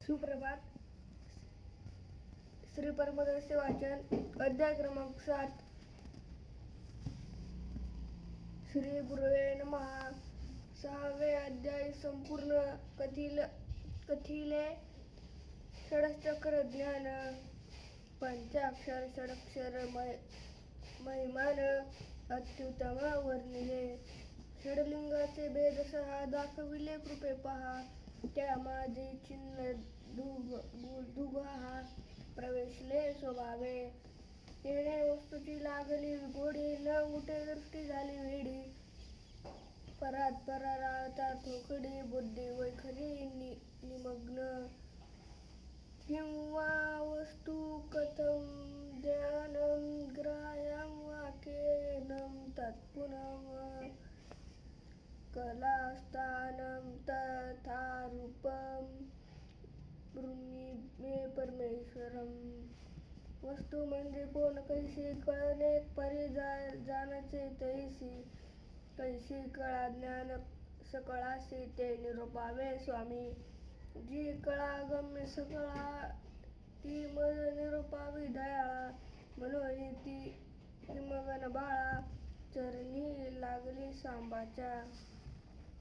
सुप्रभात. श्री परमहंस वाचन अध्याय क्रमांक 7. श्री गुरुवे नमः. 6वे अध्याय संपूर्ण कथिले षडचक्र ज्ञान पंचाक्षर षडक्षर महिमान अत्युत्तम वर्णिले. षडलिंगाचे भेद सहा दाखविले कृपे पहा. त्या माझे चिन्ह दुघा प्रवेशले स्वभावे. येणे वस्तूची लागली गोडी न उठे दृष्टी झाली वेडी. परात पराराता थोकडी बुद्धी वैखरी निमग्न. किंवा वस्तू कथं ज्ञानं ग्राह्यं वाक्येनं तत्पुनः कलास्थानं तथा रूपं ब्रूहि मे परमेश्वरम. वस्तू म्हणजे कोण कैसी कळणे परी जाणचे तैसी. कैसी कळा ज्ञान सकळासी ते निरूपावे स्वामी. जी कळा गम्य सकळा ती मज निरूपावी दयाळा. म्हणून ती मगन बाळा चरणी लागली सांबाच्या.